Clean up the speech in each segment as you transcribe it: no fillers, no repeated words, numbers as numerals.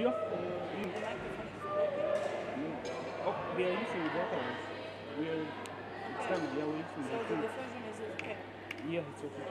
Here? Oh, we are using the other ones. We are external, yeah, we're using So the diffusion is okay? Yeah, it's okay.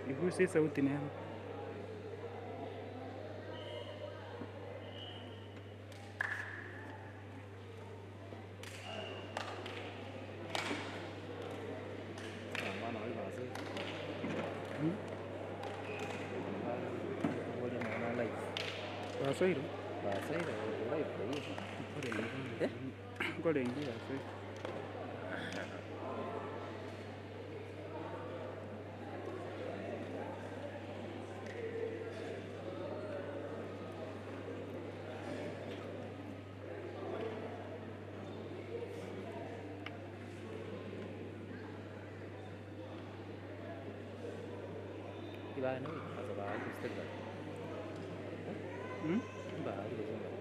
Iguse sauti na yangu. Basairo? Basairo, live đấy. Có đèn gì vậy? Ba nó atau ba itu setengah. Ba itu setengah.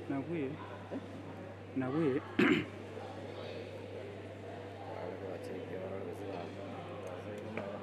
Nakuye. Nakuye. Kalau kau cek dia orang besar, saya ini mana nak uji.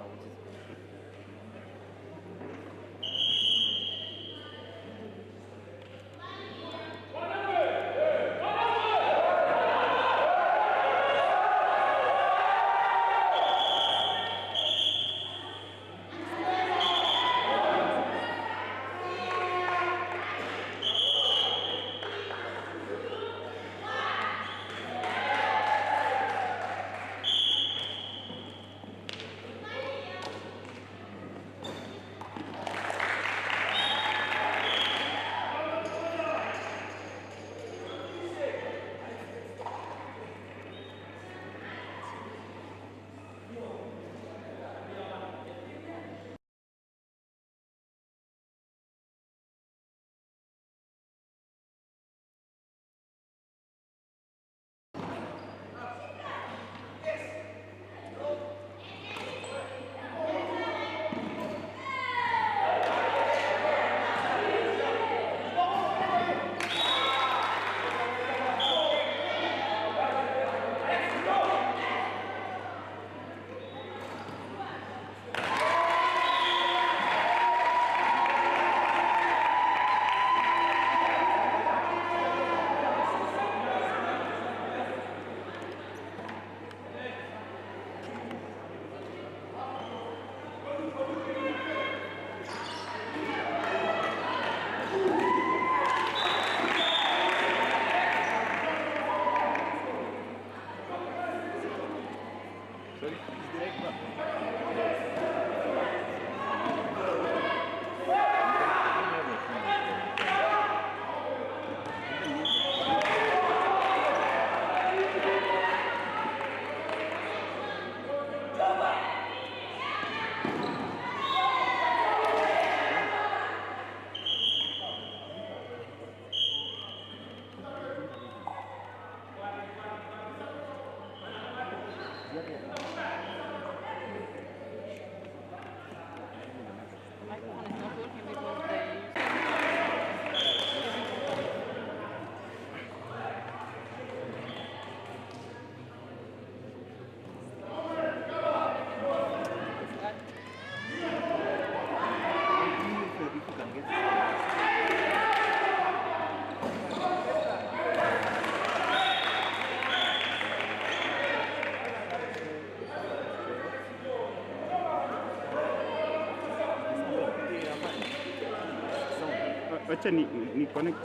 Acha ni connect.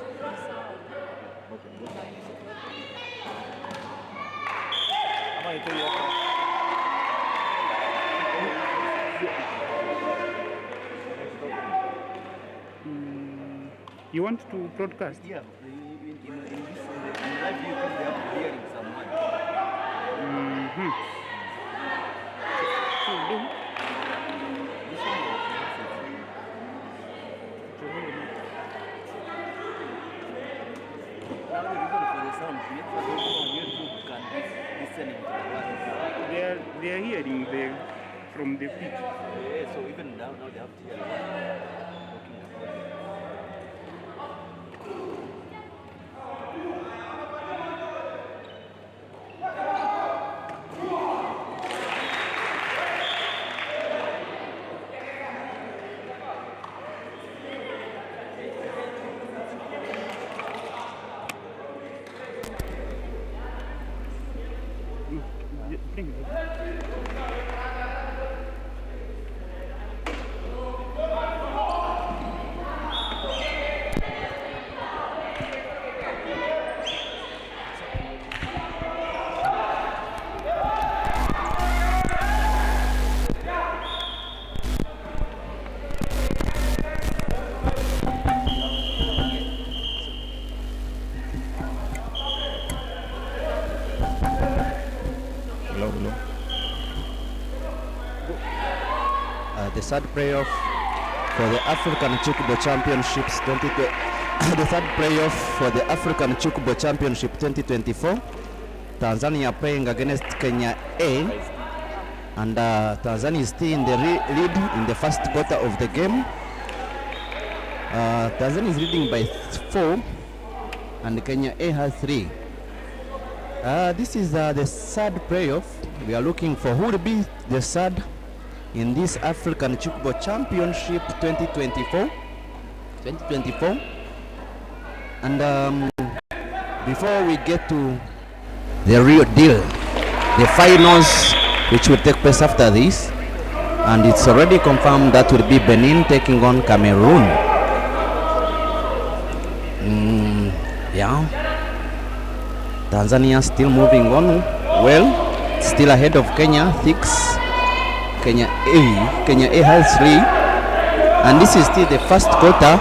You want to broadcast? Yeah, in live YouTube they have to hearing someone. So do. This one now the reason for the sound, make sure those on YouTube can listen to the words. They are hearing from the pitch. Yeah, so even now they have to hear what talking about. Bring it. The third playoff for the African Tchoukball Championships 2020. The third playoff for the African Tchoukball Championship 2024. Tanzania playing against Kenya A, and Tanzania is still in the lead in the first quarter of the game. Tanzania is leading by 4, and Kenya A has 3. This is the third playoff. We are looking for who will be the third in this African Tchoukball Championship 2024. And before we get to the real deal, the finals which will take place after this, and it's already confirmed that will be Benin taking on Cameroon. Yeah, Tanzania still moving on well, still ahead of Kenya 6. Kenya A has 3, and this is still the first quarter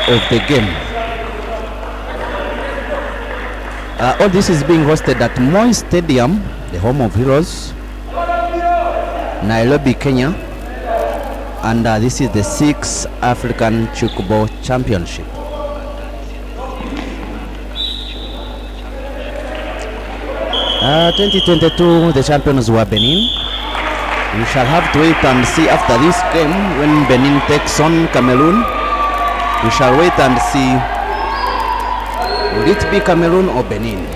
of the game. All this is being hosted at Moi Stadium, the home of heroes, Nairobi, Kenya, and this is the 6th African Tchoukball Championship. Uh, 2022, the champions were Benin. We shall have to wait and see after this game when Benin takes on Cameroon. We shall wait and see, will it be Cameroon or Benin?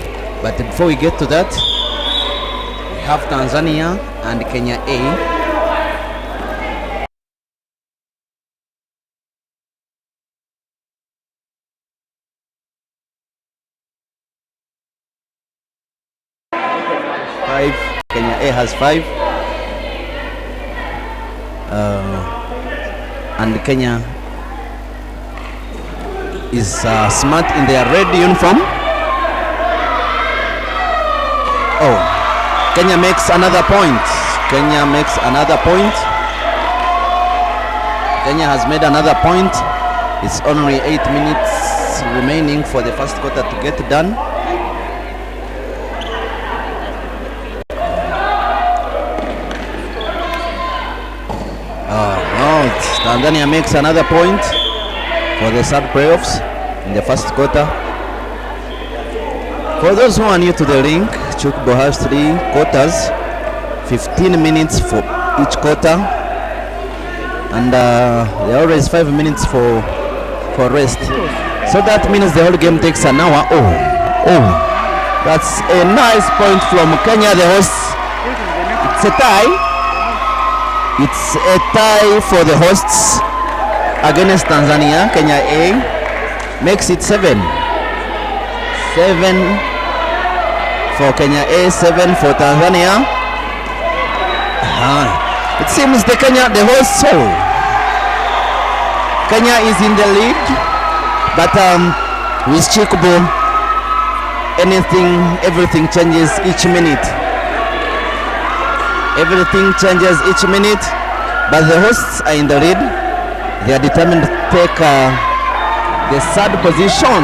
But before we get to that, we have Tanzania and Kenya A. Kenya A has 5, and Kenya is smart in their red uniform. Oh, Kenya makes another point. Kenya has made another point. It's only 8 minutes remaining for the first quarter to get done. Tanzania makes another point for the third playoffs in the first quarter. For those who are new to the link, Tchoukball has 3 quarters, 15 minutes for each quarter, and there are always 5 minutes for rest. So that means the whole game takes an hour. Oh, that's a nice point from Kenya, the hosts. It's a tie. It's a tie for the hosts against Tanzania. Kenya A makes it 7 for Kenya A, 7 for Tanzania. It seems the hosts, Kenya is in the lead, but with Tchoukball everything changes each minute. Everything changes each minute, but the hosts are in the lead. They are determined to take the third position.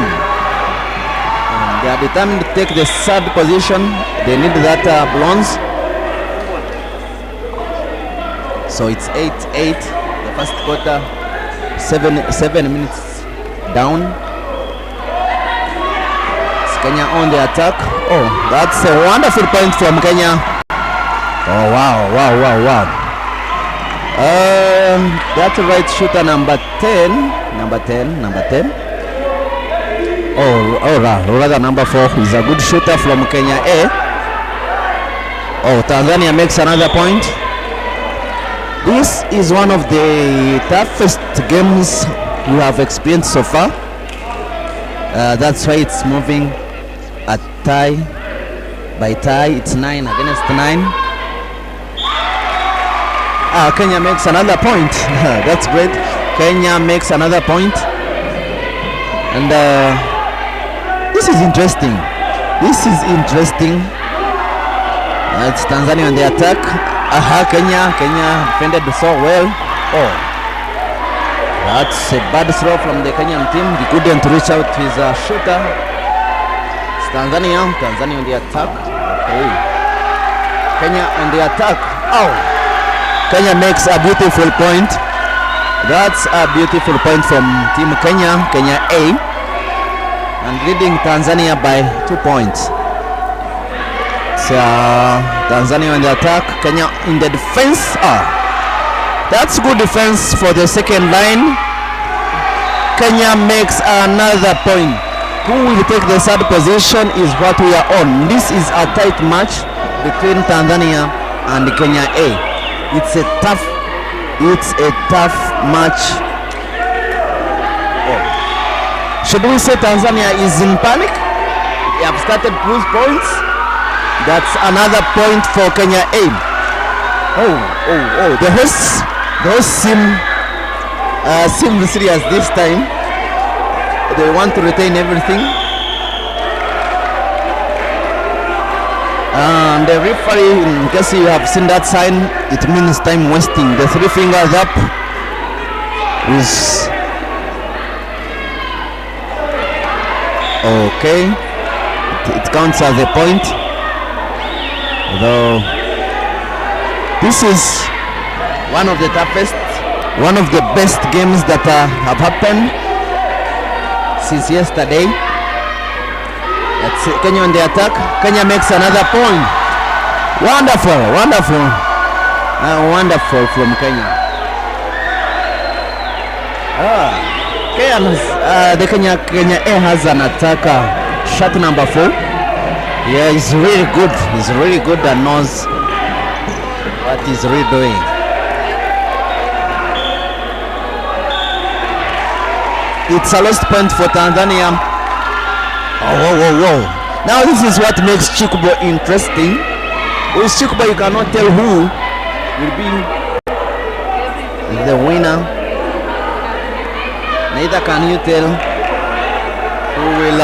They are determined to take the third position. They need that bronze. So it's 8-8. The first quarter, 7 minutes down. It's Kenya on the attack. Oh, that's a wonderful point from Kenya. Oh wow. That's right shooter number 10. Oh, rather number 4 is a good shooter from Kenya A. Oh, Tanzania makes another point. This is one of the toughest games we have experienced so far. That's why it's moving at tie. By tie, it's 9 against 9. Kenya makes another point. That's great. Kenya makes another point. And this is interesting. It's Tanzania on the attack. Kenya defended so well. Oh, that's a bad throw from the Kenyan team. He couldn't reach out to his shooter. It's Tanzania on the attack. Okay. Kenya on the attack. Oh, Kenya makes a beautiful point. That's a beautiful point from Team Kenya A, and leading Tanzania by 2 points. So Tanzania on the attack, Kenya in the defense. That's good defense for the second line. Kenya makes another point. Who will take the third position is what we are on. This is a tight match between Tanzania and Kenya A. It's a tough match. Oh. Should we say Tanzania is in panic? They have started to lose points. That's another point for Kenya A. Oh. The hosts seem serious this time. They want to retain everything. And the referee, in case you have seen that sign, it means time wasting. The 3 fingers up is okay. It counts as a point. Though this is one of the toughest, one of the best games that have happened since yesterday. That's Kenya on the attack. Kenya makes another point. Wonderful from Kenya. The Kenya A has an attacker, shot number 4. Yeah, he's really good. And knows what he's really doing. It's a lost point for Tanzania. Whoa. Now this is what makes Tchoukball interesting. With Tchoukball you cannot tell who will be the winner. Neither can you tell who will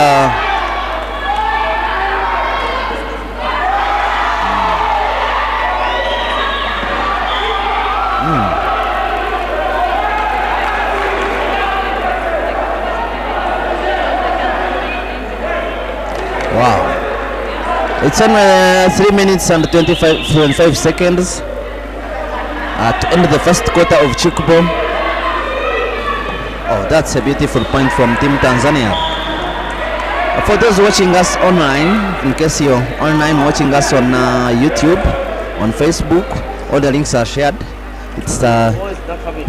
Wow. It's on 3 minutes and 25 seconds to end the first quarter of Tchoukball. Oh, that's a beautiful point from Team Tanzania. For those watching us online, in case you're online watching us on YouTube, on Facebook, all the links are shared. It's Your boy is not coming.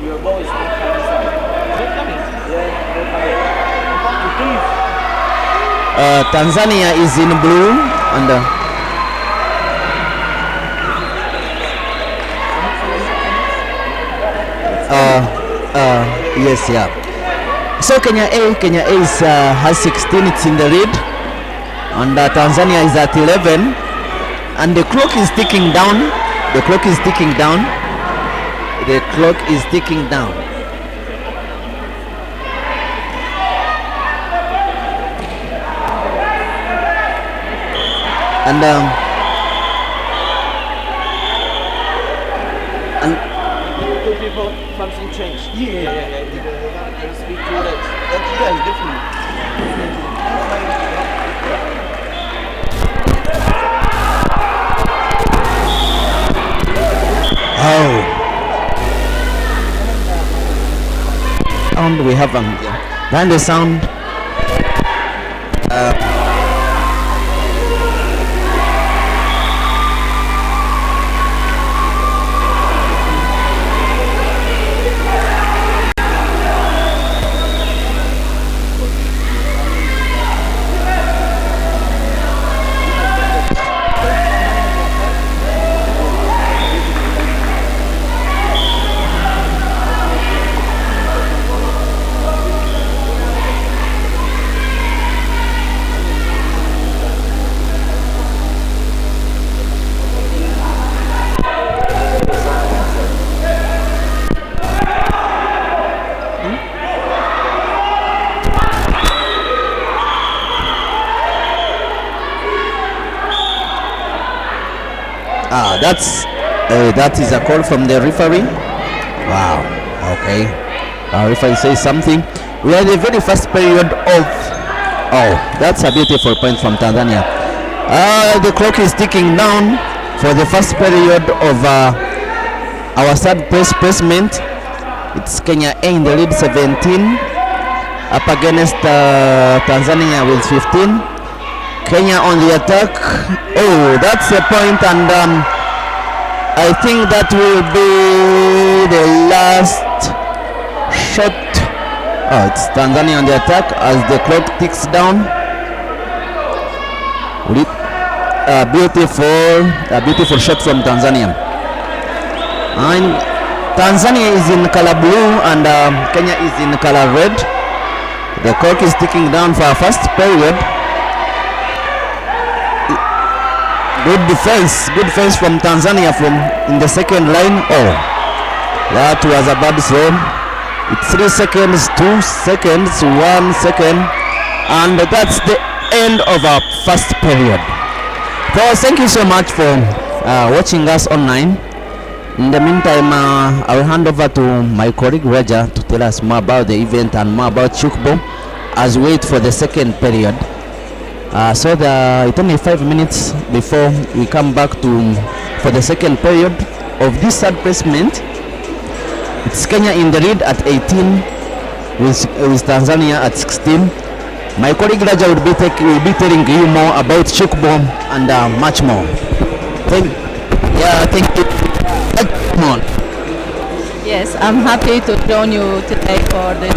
Your boy is not coming. Yeah, please. Tanzania is in blue and yes, yeah. So Kenya A is has 16. It's in the lead, and Tanzania is at 11, and the clock is ticking down. And and Two people, something changed. Yeah. They speak too late. Yeah, it's different. oh, sound we have then the sound. That is a call from the referee. Wow. Okay. Referee says something. We are in the very first period of. Oh, that's a beautiful point from Tanzania. The clock is ticking down for the first period of our third placement. It's Kenya A in the lead 17 up against Tanzania with 15. Kenya on the attack. Oh, that's a point, and I think that will be the last shot. Oh, it's Tanzania on the attack as the clock ticks down. A beautiful shot from Tanzania. And Tanzania is in color blue and Kenya is in color red. The clock is ticking down for our first period. Good defense from Tanzania from in the second line. Oh, that was a bad throw. It's 3 seconds, 2 seconds, 1 second, and that's the end of our first period. So thank you so much for watching us online. In the meantime, I will hand over to my colleague Raja to tell us more about the event and more about Tchoukball as we wait for the second period. So it's only 5 minutes before we come back for the second period of this third placement. It's Kenya in the lead at 18 with Tanzania at 16. My colleague Raja will be telling you more about Tchoukball and much more. Thank you. Come on. Yes, I'm happy to join you today for this.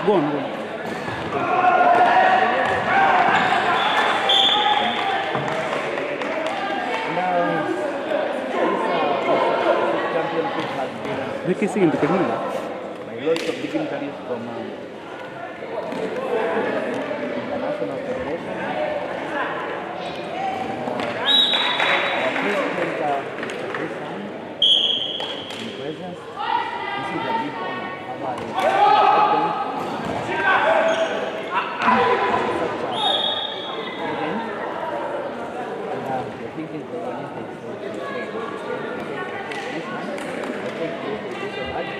Go on. ¿De qué siguen dependiendo? Lots of dignitaries from international federation. Our president in presence. This is a big honor. Our president. Such a event. And I think it's the one that this one. I think you so much.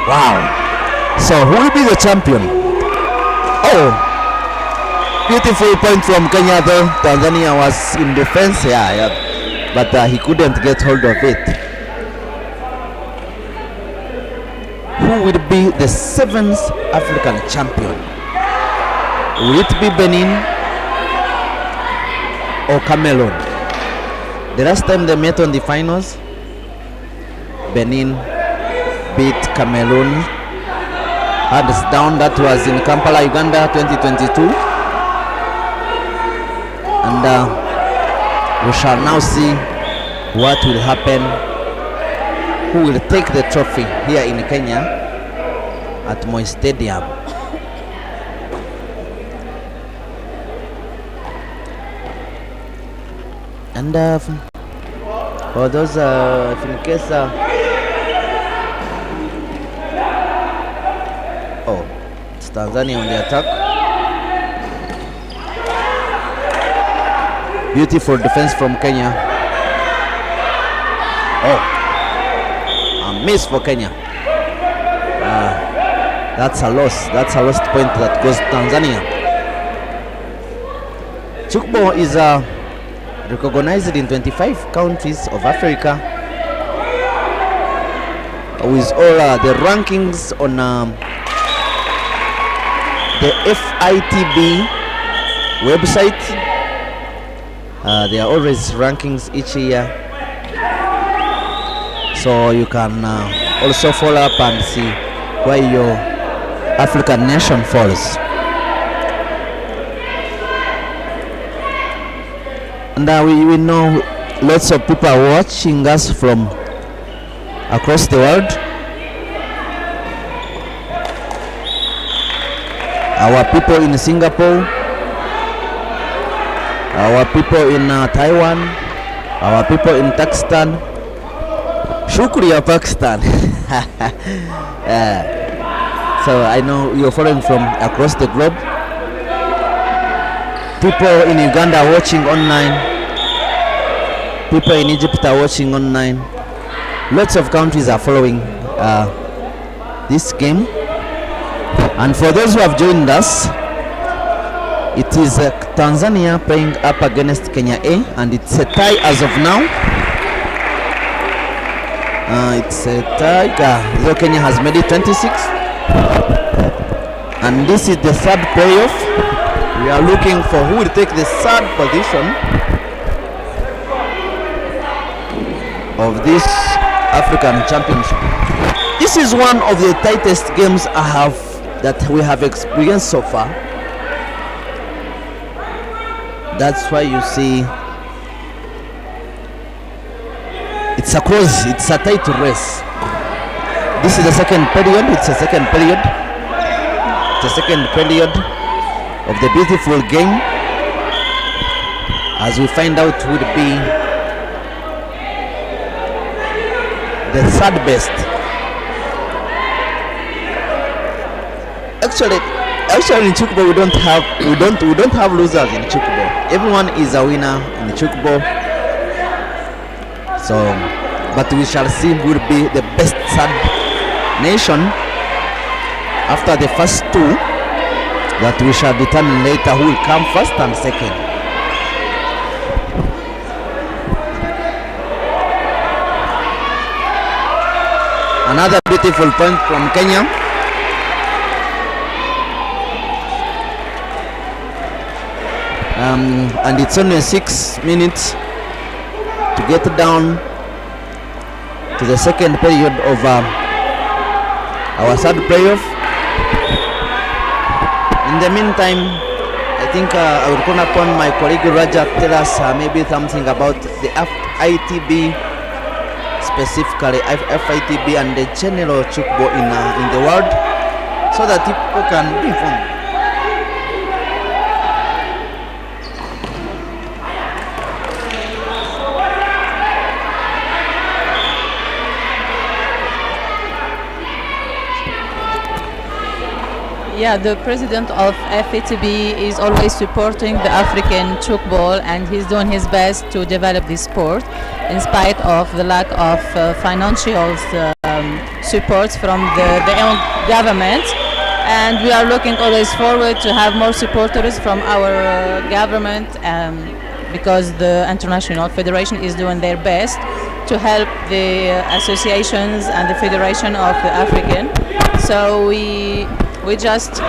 Wow. So who will be the champion? Oh, beautiful point from Kenya though. Tanzania was in defense, yeah. But he couldn't get hold of it. Who will be the 7th African champion? Will it be Benin or Cameroon? The last time they met on the finals, Benin beat Cameroon hands down. That was in Kampala, Uganda, 2022. And we shall now see what will happen, who will take the trophy here in Kenya at Moi Stadium. And for those if in case it's Tanzania on the attack. Beautiful defense from Kenya. Oh, a miss for Kenya. That's a loss. That's a lost point that goes to Tanzania. Tchoukball is recognized in 25 countries of Africa, with all the rankings on the FITB website. There are always rankings each year, so you can also follow up and see where your African nation falls. And we know lots of people are watching us from across the world. Our people in Singapore, our people in Taiwan, our people in Pakistan. Shukriya Pakistan. So I know you're following from across the globe. People in Uganda are watching online. People in Egypt are watching online. Lots of countries are following this game. And for those who have joined us, it is Tanzania playing up against Kenya A, and it's a tie as of now. It's a tie. So Kenya has made it 26. And this is the third playoff. We are looking for who will take the third position of this African Championship. This is one of the tightest games that we have experienced so far. That's why you see it's a tight race. This is the second period. It's a second period. It's a second period of the beautiful game, as we find out who would be the third best. Actually in Tchoukball we don't have losers in Tchoukball. Everyone is a winner in Tchoukball. So, but we shall see who will be the best third nation after the first two, that we shall determine later who will come first and second. Another beautiful point from Kenya. And it's only 6 minutes to get down to the second period of our third playoff. In the meantime, I think I will call upon my colleague Raja to tell us maybe something about the FITB, specifically FITB and the general Tchoukball in the world, so that people can be informed. Yeah, the president of FATB is always supporting the African Tchoukball, and he's doing his best to develop this sport in spite of the lack of financial support from the own government. And we are looking always forward to have more supporters from our government, because the International Federation is doing their best to help the associations and the Federation of the African. So we're just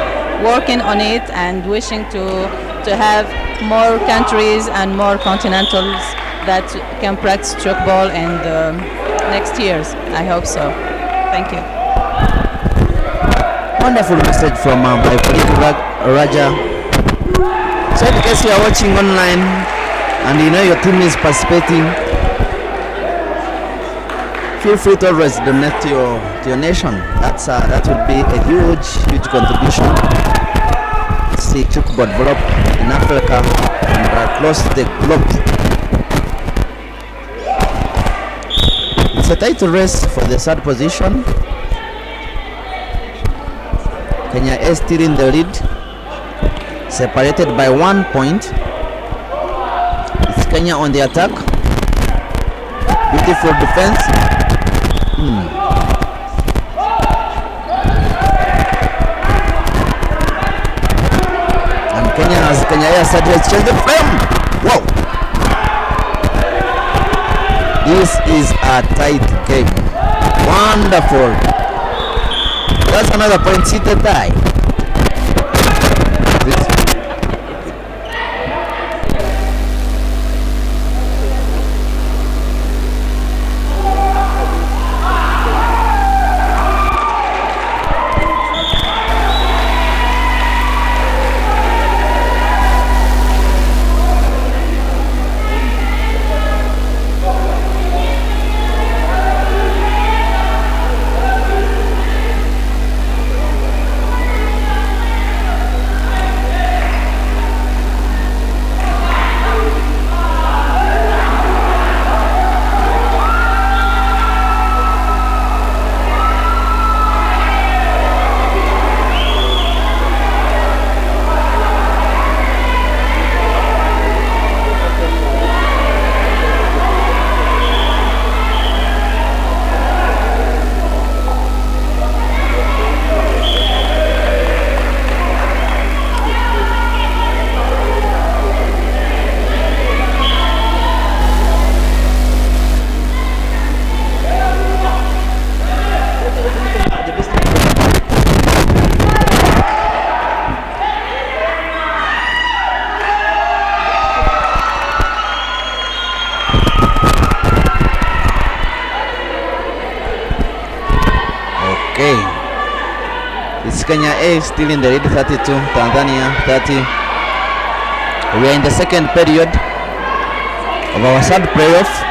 working on it and wishing to have more countries and more continentals that can practice Tchoukball in the next years. I hope so. Thank you. Wonderful message from my colleague Raja. So in case you are watching online and you know your team is participating, feel free to always donate to your nation. That would be a huge contribution to see Tchoukball develop in Africa and across the globe. It's a title race for the third position. Kenya is still in the lead, separated by 1 point. It's Kenya on the attack. Beautiful defense. And Kenya has started to change the frame. Wow! This is a tight game. Wonderful. That's another point. See the tie. Kenya A still in the lead 32, Tanzania 30. We are in the second period of our third playoff.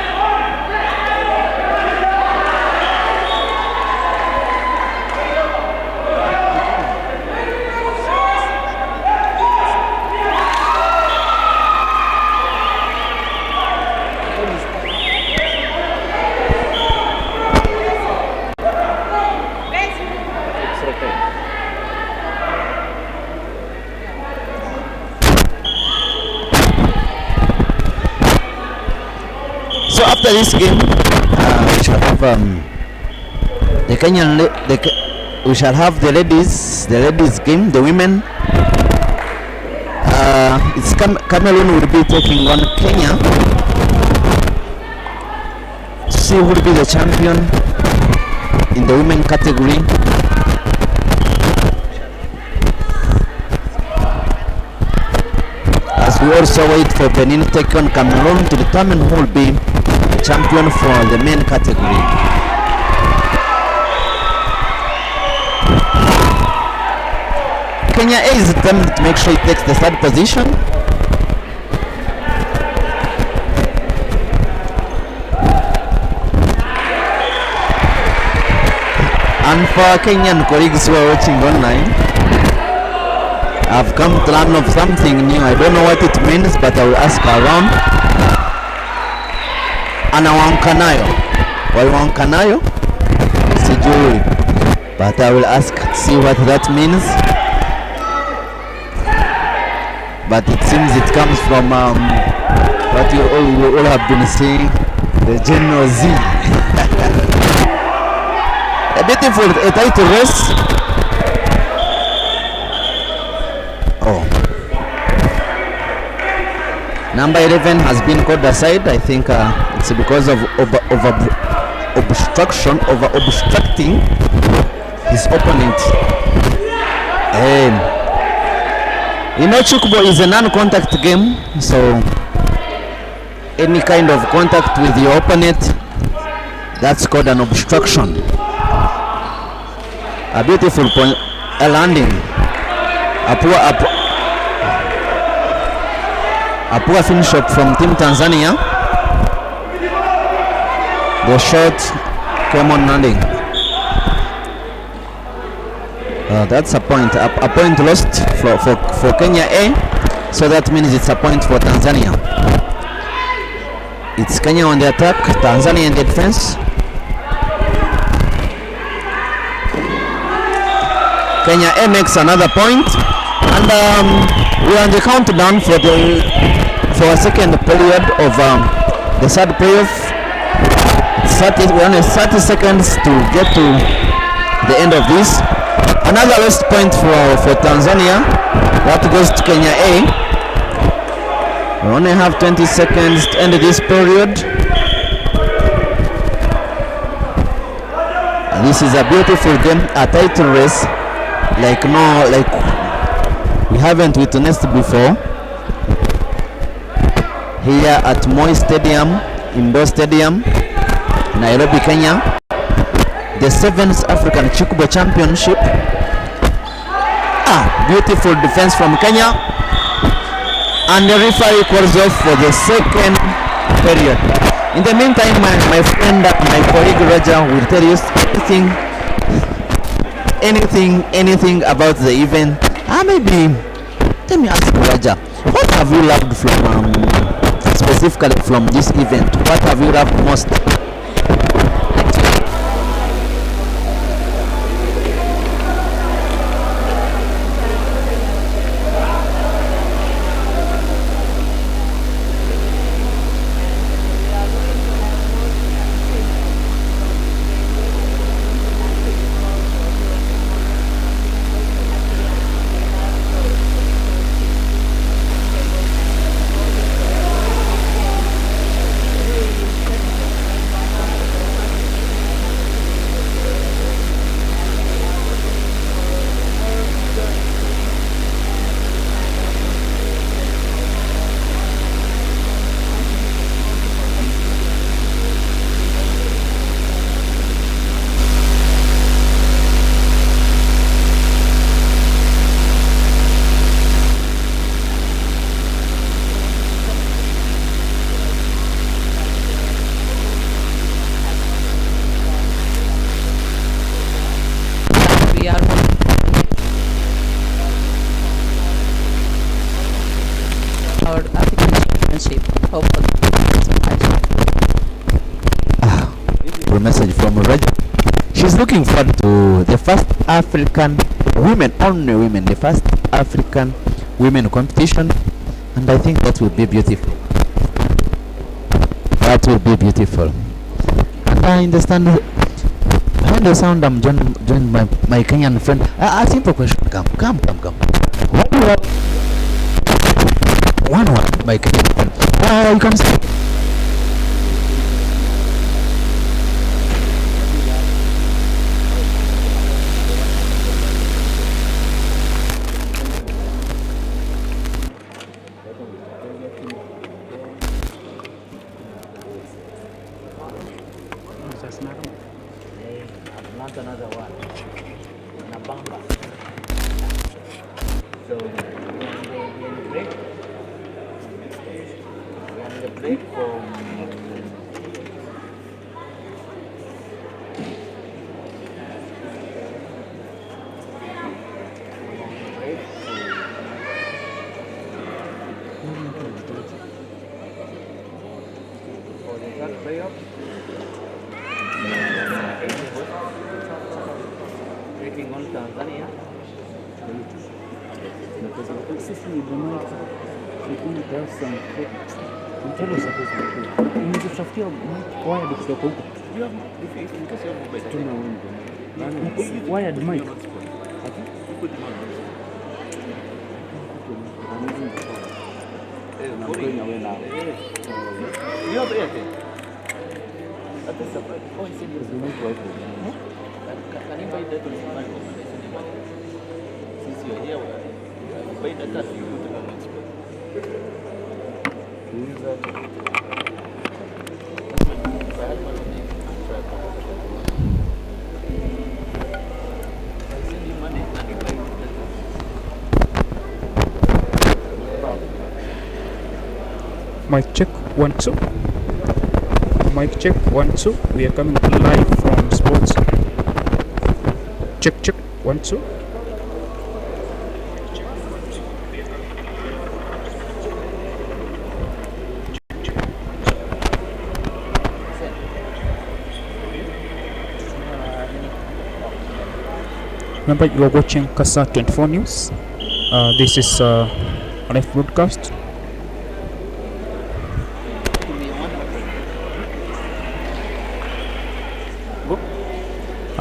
So after this game, we shall have the Kenyan. We shall have the ladies game, the women. It's Cameroon will be taking on Kenya. See who will be the champion in the women category. As we also wait for Benin to take on Cameroon to determine who will be the champion for the men category. Kenya A is determined to make sure it takes the third position. And for Kenyan colleagues who are watching online, I've come to learn of something new. I don't know what it means, but I will ask around. Anawankanayo. Wankanayo? Sijui. But I will ask, see what that means. But it seems it comes from what you all have been saying, the General Z. A beautiful title race. Oh. Number 11 has been called aside. I think it's because of obstructing his opponent. You know, Tchoukball is a non-contact game, so any kind of contact with your opponent, that's called an obstruction. A beautiful point, a landing. A poor finish up from Team Tanzania. The shot came on landing. That's a point. A point lost for Kenya A. So that means it's a point for Tanzania. It's Kenya on the attack, Tanzania in the defense. Kenya A makes another point, and we are on the countdown for a second period of the third playoff. We only 30 seconds to get to the end of this. Another lost point for Tanzania. That goes to Kenya A. We only have 20 seconds to end this period. And this is a beautiful game, a title race like we haven't witnessed before. Here at Moi Stadium, Indoor Stadium, Nairobi, Kenya. The 7th African Tchoukball Championship. Beautiful defense from Kenya. And the referee calls off for the second period. In the meantime, my friend, my colleague Roger will tell you anything about the event. Maybe, let me ask Roger, what have you loved from, specifically from this event? What have you loved most? our African championship. Hopefully. A message from Raja. She's looking forward to the first African women, only women, the first African women competition, and I think that will be beautiful. That will be beautiful. And I understand. Behind the sound, I'm joined by my Kenyan friend. I simple question. Come. What do you have? One, my Kenyan friend. You can speak. Just not Not another one. Nabamba. So we are in the break. We are in the break from for the third playoff. Taking on Tanzania. because sisi ni Jamaica. Lakini there are some mtelo suppose to do. Unajitafutia wired kutoka huko. You have, if in case you have mobile, Tuna wengi. Wired mic. I'm going away now. You have Airtel. That is separate. Oh, it's in Because we need Wi-Fi. Can you buy that on Safaricom? Since you're here, you buy data, you put it on hotspot. Use that. If I had money, I try to I send you money and you buy data. Mic check 1 2. Mic check 1 2. We are coming live from sports. Check 1 2. Remember, you are watching Kasa24 News. This is a live broadcast.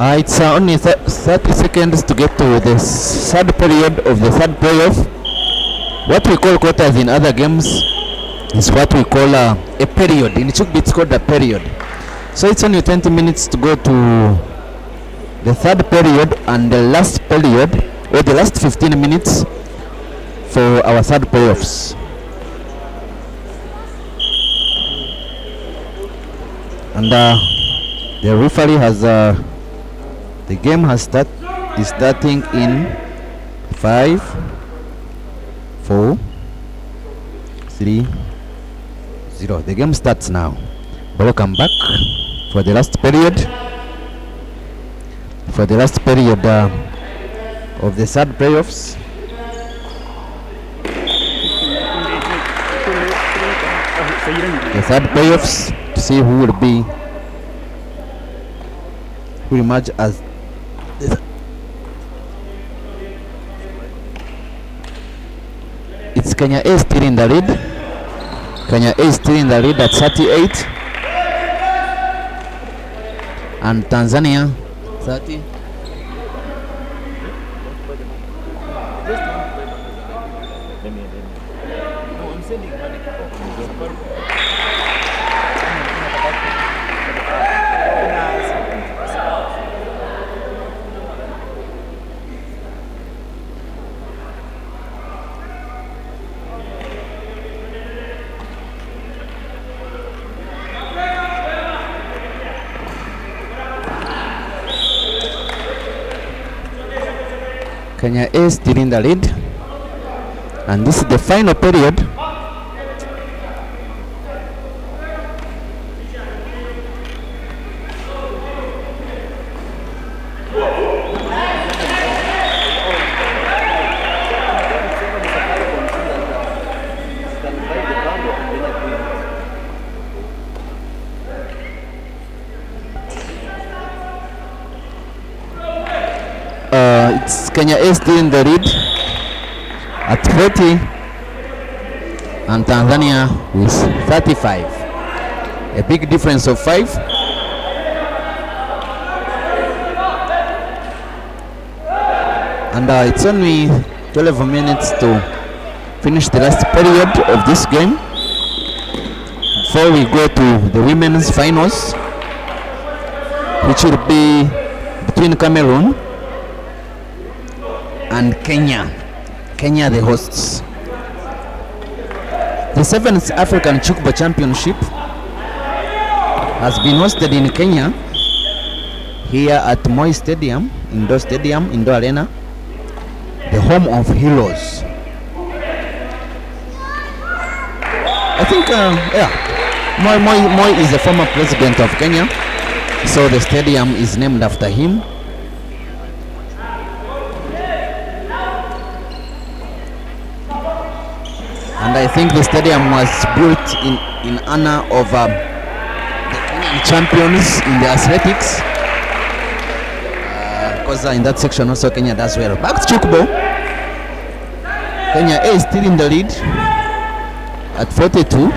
It's only 30 seconds to get to the third period of the third playoff. What we call quarters in other games is what we call a period. In Tchoukball, it's called a period. So it's only 20 minutes to go to the third period and the last period, or the last 15 minutes for our third playoffs. And the referee has the game is starting in 5 4 3 0. The game starts now. Welcome back for the last period. For the last period of the third playoffs. The third playoffs, to see who will emerge as it's Kenya A still in the lead. Kenya A still in the lead at 38, and Tanzania 30. No, I'm sending money to Kenya A still in the lead, and this is the final period. it's Kenya A still in the lead at 40, and Tanzania with 35. A big difference of 5. And it's only 12 minutes to finish the last period of this game before we go to the women's finals, which will be between Cameroon and Kenya. Kenya the hosts. The 7th African Tchoukball Championship has been hosted in Kenya, here at Moi Stadium, Indoor Arena, the home of heroes. I think, Moi is the former president of Kenya, so the stadium is named after him. And I think the stadium was built in honor of the Kenyan champions in the athletics. Because in that section also Kenya does well. Back to Tchoukball. Kenya A is still in the lead at 42.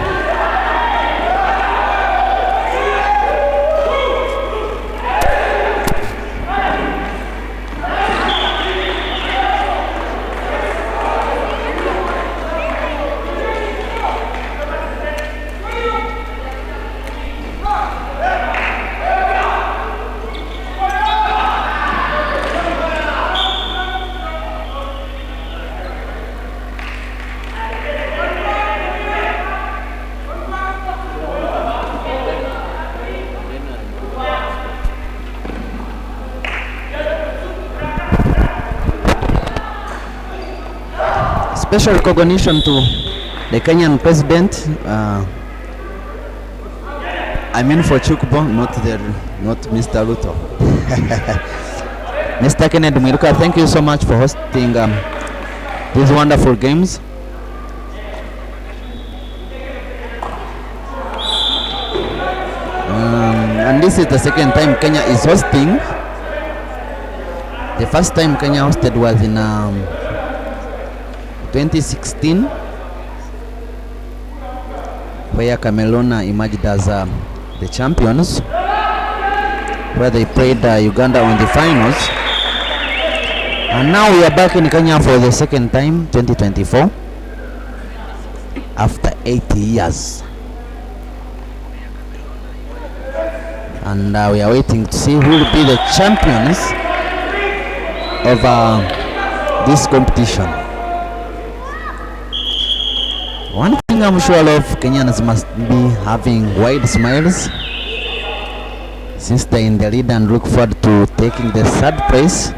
Special recognition to the Kenyan president. I mean for Tchoukball, not Mr. Ruto. Mr. Kennedy Mwiruka, thank you so much for hosting these wonderful games. And this is the second time Kenya is hosting. The first time Kenya hosted was in 2016, where Cameroon emerged as the champions, where they played Uganda on the finals. And now we are back in Kenya for the second time, 2024, after 80 years. And we are waiting to see who will be the champions of this competition. One thing I'm sure of, Kenyans must be having wide smiles since they're in the lead and look forward to taking the third place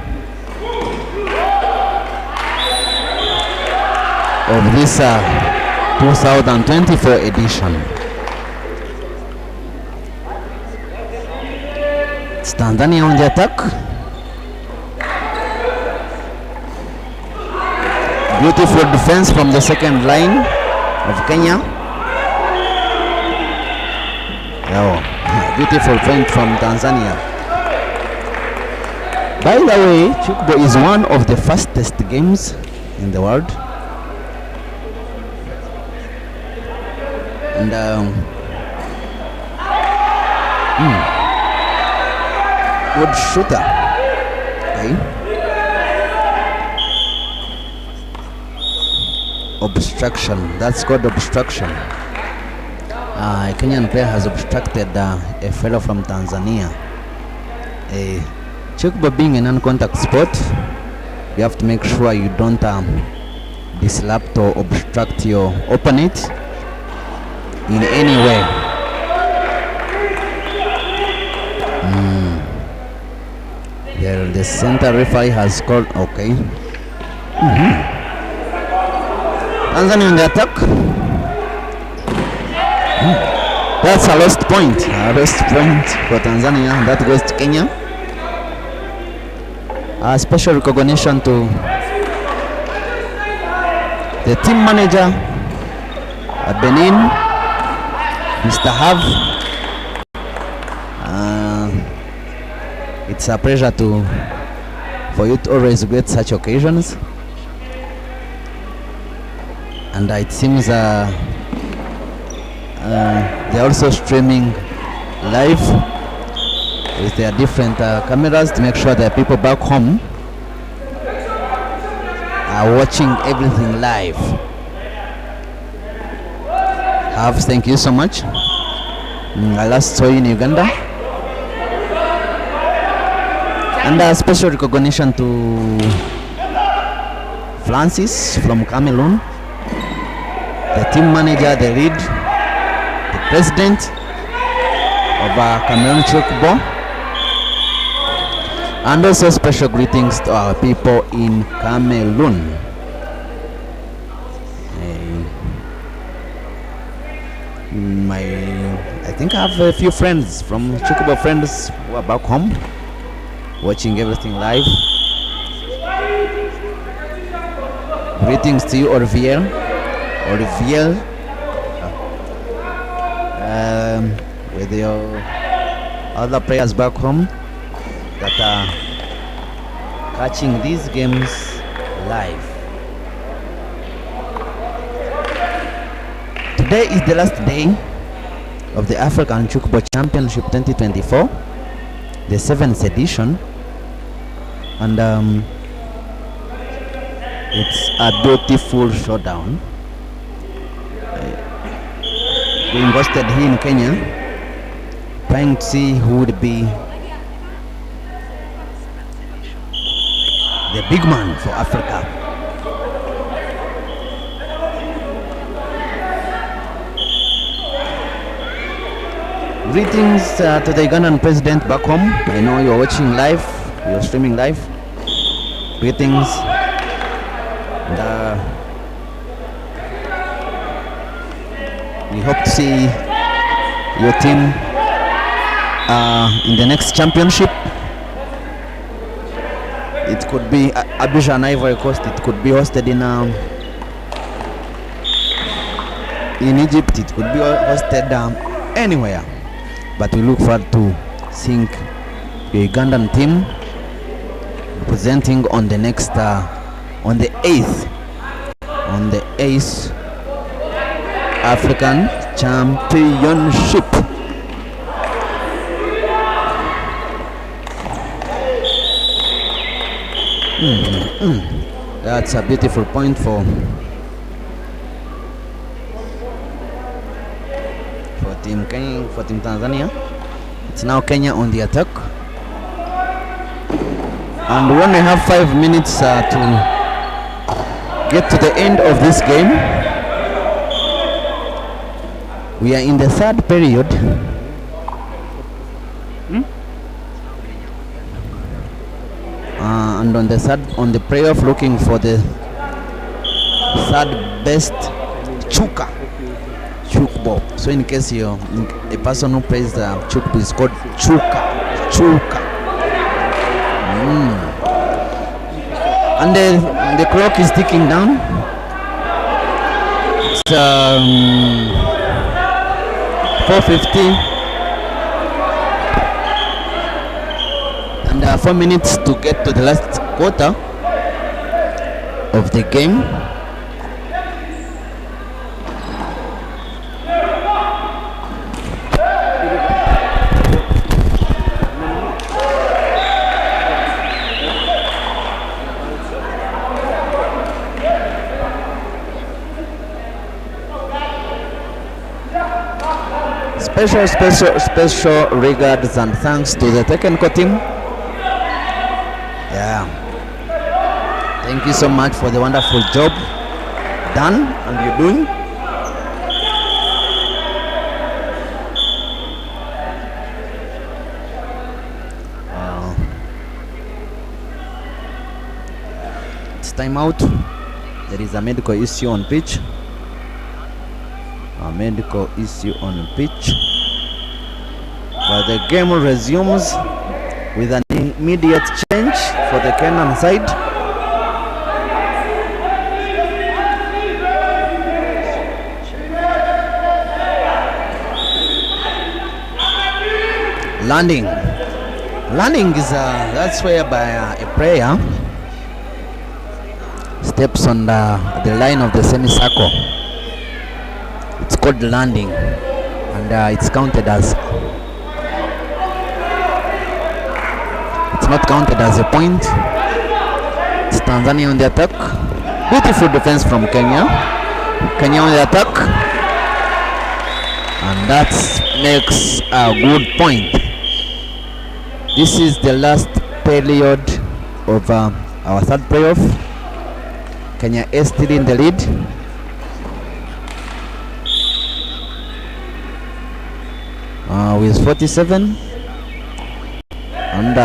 of this 2024 edition. It's Tanzania on the attack. Beautiful defense from the second line of Kenya. Oh, beautiful point from Tanzania. By the way, Tchoukball is one of the fastest games in the world. And good shooter. Okay. Obstruction, that's called obstruction. A Kenyan player has obstructed a fellow from Tanzania. Tchoukball being a non-contact sport, you have to make sure you don't disrupt or obstruct your opponent in any way. The center referee has called, okay. Tanzania on the attack. That's a lost point. A lost point for Tanzania. That goes to Kenya. A special recognition to the team manager at Benin, Mr. Hav. It's a pleasure to for you to always get such occasions. And it seems they're also streaming live with their different cameras to make sure that people back home are watching everything live. Havs, thank you so much. I last saw you in Uganda. And a special recognition to Francis from Cameroon, the team manager, the lead, the president of Cameroon Tchoukball. And also special greetings to our people in Cameroon. I think I have a few friends from Tchoukball, friends who are back home watching everything live. Greetings to you, Olivier, with your other players back home that are catching these games live. Today is the last day of the African Tchoukball Championship 2024, the 7th edition, and it's a beautiful showdown being hosted here in Kenya, trying to see who would be the big man for Africa. Greetings to the Ugandan president back home. I know you're watching live, you're streaming live. Greetings. And, we hope to see your team in the next championship. It could be Abidjan, Ivory Coast. It could be hosted in Egypt. It could be hosted anywhere. But we look forward to seeing the Ugandan team representing on the next, on the 8th African Championship. That's a beautiful point for Team Kenya, for Team Tanzania. It's now Kenya on the attack, and we only have 5 minutes to get to the end of this game. We are in the third period. And on the playoff, looking for the third best Tchoukball. So in case you're a person who plays Tchoukball, is called Tchouka. And the clock is ticking down. It's 4:50 and 4 minutes to get to the last quarter of the game. Special regards and thanks to the technical team. Yeah, thank you so much for the wonderful job done and you're doing. It's time out. There is a medical issue on pitch. But the game resumes with an immediate change for the Kenyan side. Landing Landing is that's whereby a player steps on the line of the semicircle. It's called landing, and it's counted as. It's not counted as a point. It's Tanzania on the attack. Beautiful defense from Kenya. Kenya on the attack, and that makes a good point. This is the last period of our third playoff. Kenya is still in the lead. With 47 and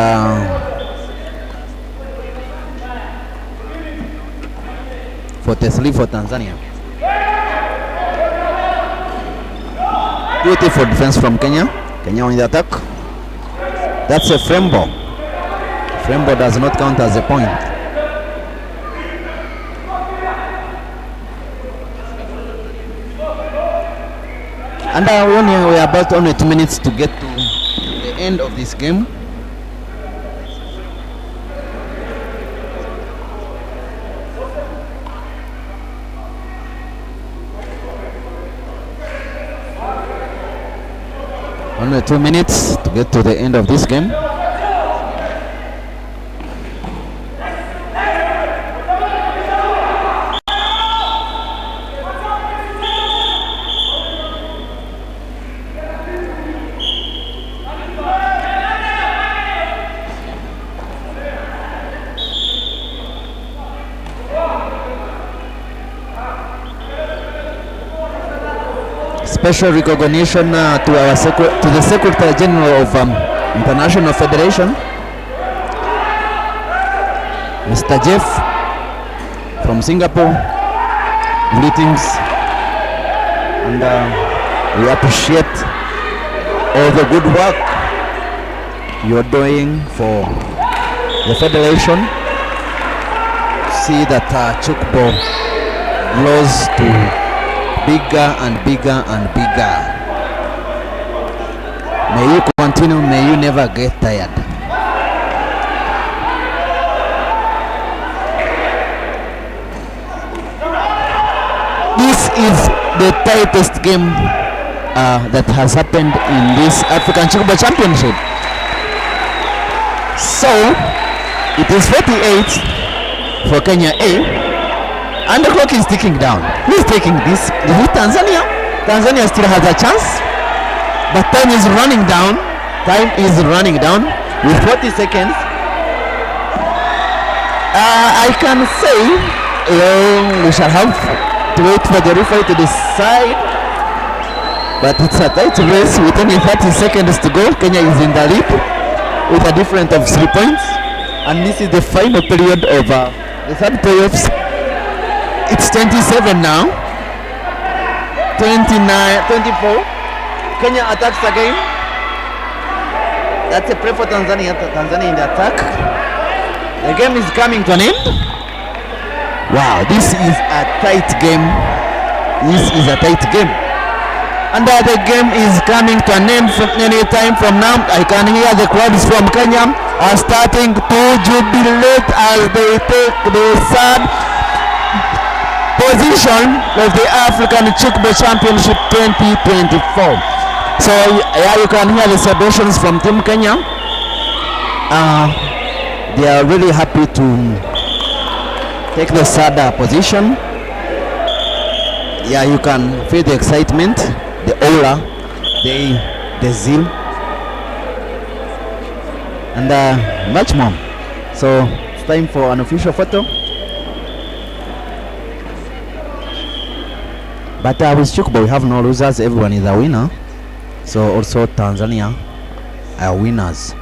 43 for Tanzania. Beautiful defense from Kenya. Kenya on the attack. That's a frame ball. Frame ball does not count as a point. And we are about only 2 minutes to get to the end of this game. Only 2 minutes to get to the end of this game. Special recognition to the Secretary General of International Federation, Mr. Jeff from Singapore. Greetings, and we appreciate all the good work you're doing for the federation. See that Tchoukball grows to bigger and bigger and bigger. May you continue, may you never get tired. This is the tightest game that has happened in this African Tchoukball Championship. So it is 48 for Kenya A. And the clock is ticking down. Who's taking this? Is it Tanzania? Tanzania still has a chance, but time is running down. Time is running down with 40 seconds. I can say we shall have to wait for the referee to decide, but it's a tight race with only 30 seconds to go. Kenya is in the lead with a difference of 3 points, and this is the final period of the third playoffs. It's 27 now. 29, 24. Kenya attacks again. That's a play for Tanzania. Tanzania in the attack. The game is coming to an end. Wow, this is a tight game. This is a tight game. And the game is coming to an end from any time from now. I can hear the crowds from Kenya are starting to jubilate as they take the third position of the African Tchoukball Championship 2024. So yeah, you can hear the celebrations from Team Kenya. They are really happy to take the third position. Yeah, you can feel the excitement, the aura, the zeal, and much more. So it's time for an official photo. But with Tchoukball we have no losers, everyone is a winner. So also Tanzania are winners.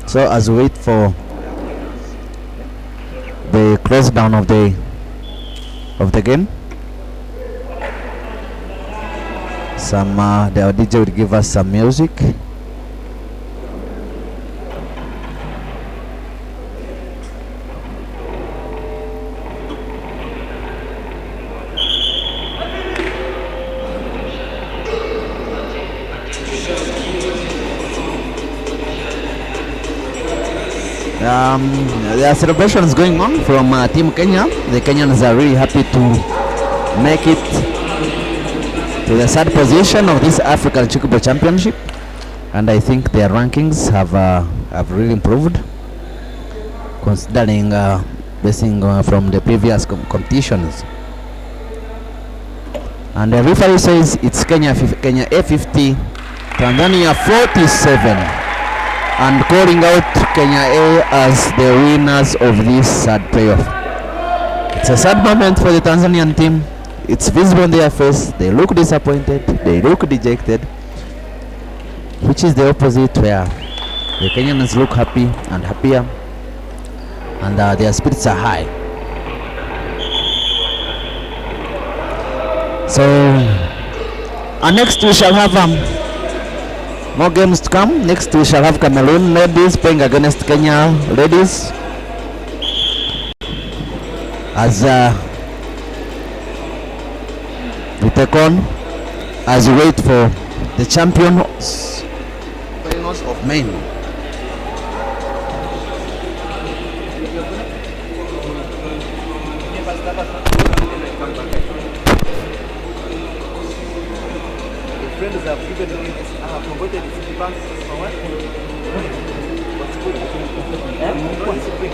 So as we wait for the close down of the game, the DJ will give us some music. There are celebrations going on from Team Kenya. The Kenyans are really happy to make it to the third position of this African Tchoukball Championship, and I think their rankings have really improved, considering basing from the previous competitions. And the referee says it's Kenya A50, Tanzania 47, and calling out Kenya A as the winners of this third playoff. It's a sad moment for the Tanzanian team. It's visible on their face. They look disappointed, they look dejected, which is the opposite, where the Kenyans look happy and happier, and their spirits are high. So next we shall have more games to come. Next we shall have Cameroon ladies playing against Kenya ladies, as we take on, as we wait for the champions of men. Friends have given me, I have promoted the 50 pounds for what? What's good? What's big?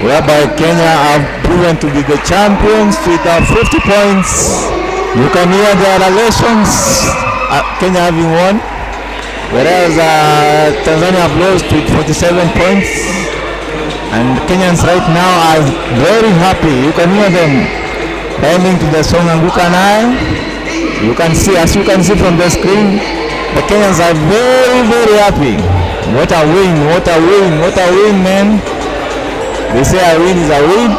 Whereby Kenya have proven to be the champions with 50 points. You can hear their relations, Kenya having won, whereas Tanzania have lost with 47 points. And Kenyans right now are very happy. You can hear them bending to the song Angukanai. You can see, as you can see from the screen, the Kenyans are very, very happy. What a win, what a win, what a win, man. They say a win is a win,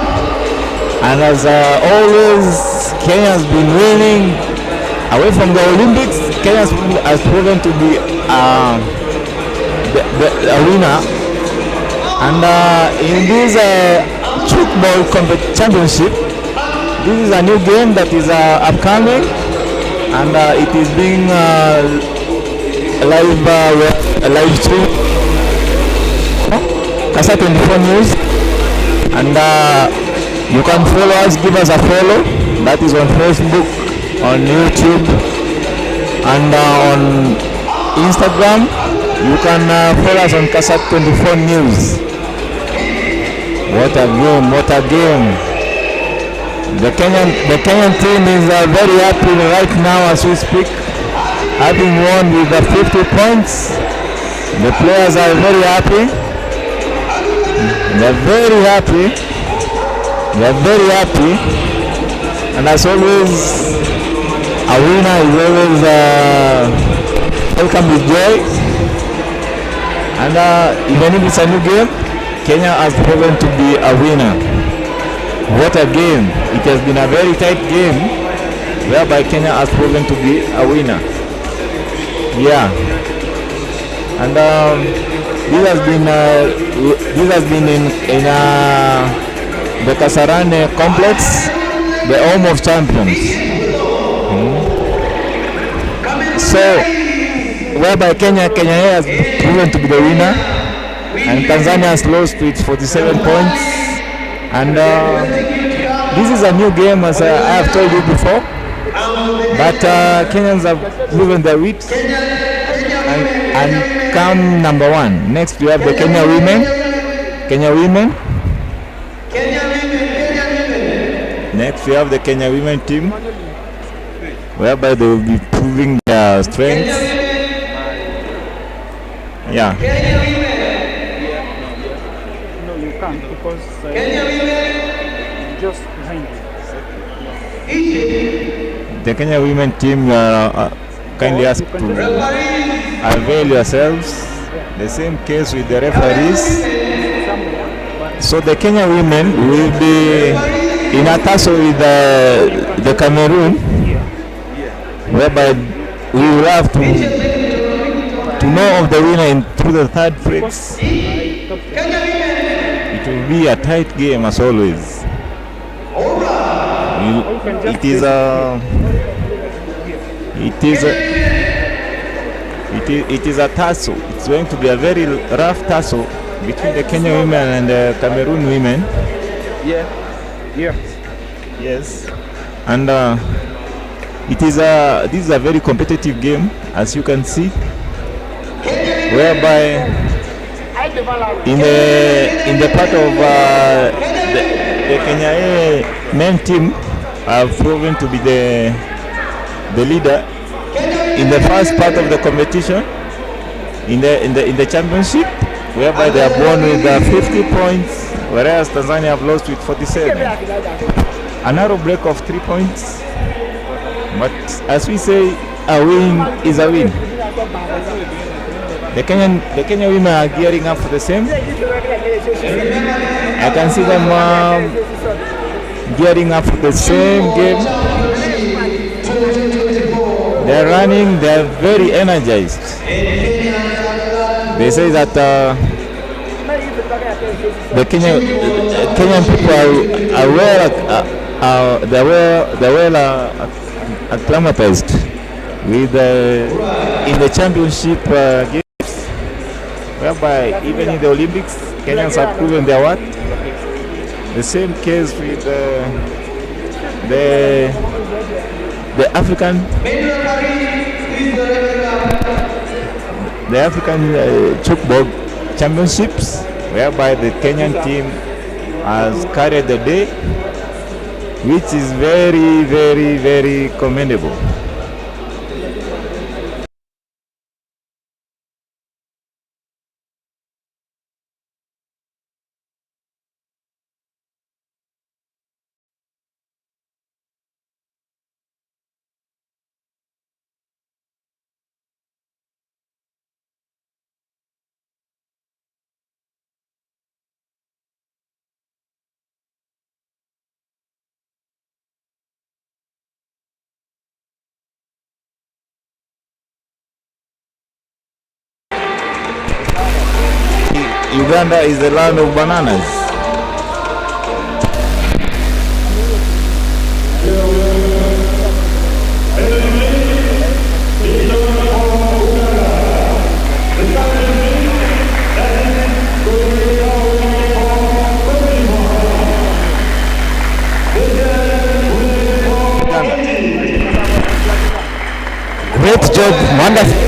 and as always, Kenya has been winning. Away from the Olympics, Kenya has proven to be a winner. And in this Tchoukball championship, this is a new game that is upcoming, and it is being live stream. Kasa24 News. And you can follow us, give us a follow. That is on Facebook, on YouTube, and on Instagram. You can follow us on Kasa24 News. What a game, what a game. The Kenyan team is very happy right now as we speak, having won with 50 points. The players are very happy. They're very happy. They're very happy. And as always, a winner is always welcome with joy. And even if it's a new game, Kenya has proven to be a winner. What a game. It has been a very tight game, whereby Kenya has proven to be a winner. Yeah. And this has been in the Kasarani complex, the home of champions. So, whereby Kenya has proven to be the winner, and Tanzania has lost with 47 points. And this is a new game, as I have told you before. But Kenyans have proven their wit and come number one. Next we have the Kenya women. Next we have the Kenya women team, whereby they will be proving their strength. Yeah. No, you can't, because just behind you. The Kenya women team kindly ask to avail yourselves. The same case with the referees. So the Kenya women will be in a tussle with the Cameroon, whereby we will have to know of the winner through the third phase. It will be a tight game as always. It is a tussle. It's going to be a very rough tussle between the Kenyan women and the Cameroon women. Yeah. Yes. And this is a very competitive game, as you can see, whereby in the part of the Kenya men team have proven to be the leader in the first part of the competition, in the championship, whereby they have won with 50 points, whereas Tanzania have lost with 47. A narrow break of 3 points, but as we say, a win is a win. The Kenyan women are gearing up for the same. I can see them gearing up for the same game. They're running, they're very energized. They say that the Kenyan people are well acclimatized with in the championship games, whereby even in the Olympics, Kenyans have proven their worth. The same case with the African Tchoukball championships, whereby the Kenyan team has carried the day, which is very, very, very commendable. Uganda is the land of bananas. Great job, wonderful.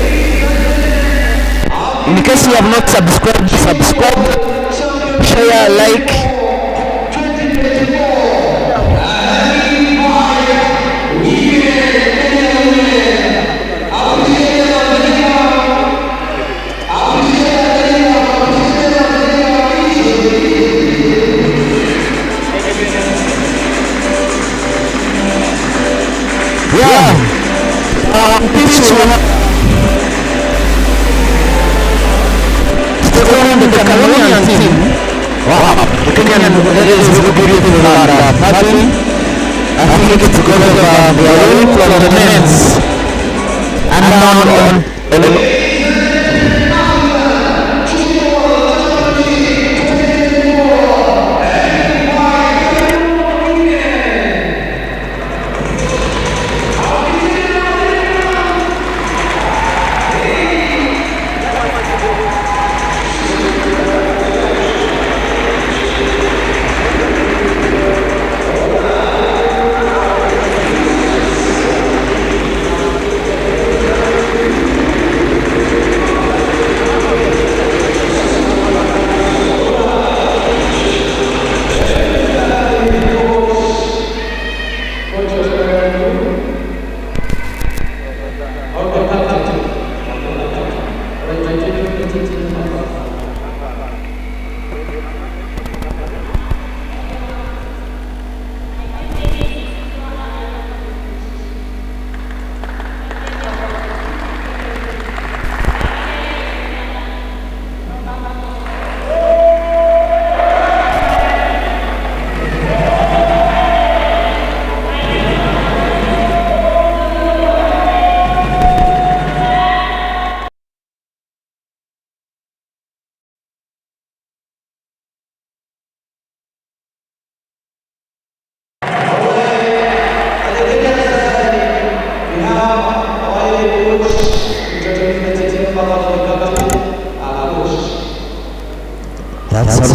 In case you have not subscribed, subscribe, share, like. Yeah. The Cameroonian team. Wow, the Kenyan is really good at nothing. I think it's because of the away from the men's and now on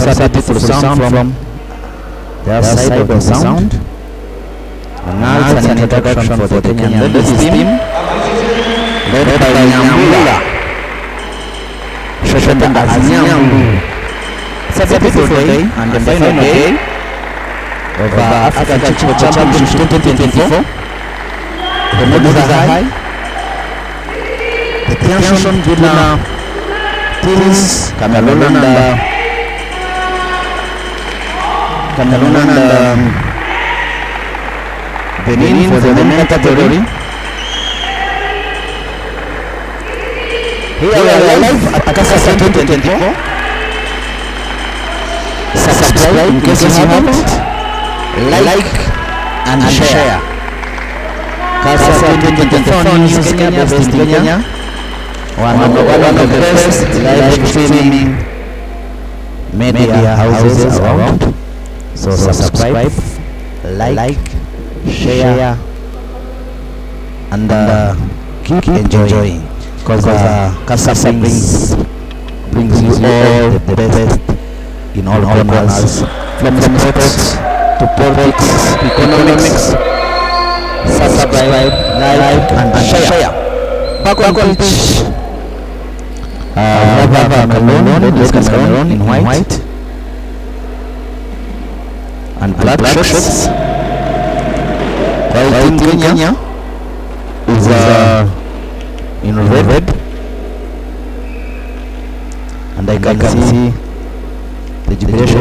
also a beautiful sound from the other side of the sound. And now it's an introduction for the Kenyan ladies team, led by Nyambula. Shoshatanda as Nyambu. It's a beautiful day and the final day of African Tchoukball Championship 2024. The levels are high. The tension between teams Cameroon and Benin for the men category. Here we are live at Kasa24. Subscribe in case you haven't. Like and share. Kasa24 News Kenya, based in Kenya. One of the best live streaming media houses around. So subscribe, like, share, and keep enjoying, because Kasa brings you all the best in all corners, from sports to politics, economics. Subscribe, like, and share. Back on pitch, Cameroon in white and black shirts. While Team Kenya is in red, and I can see the jubilation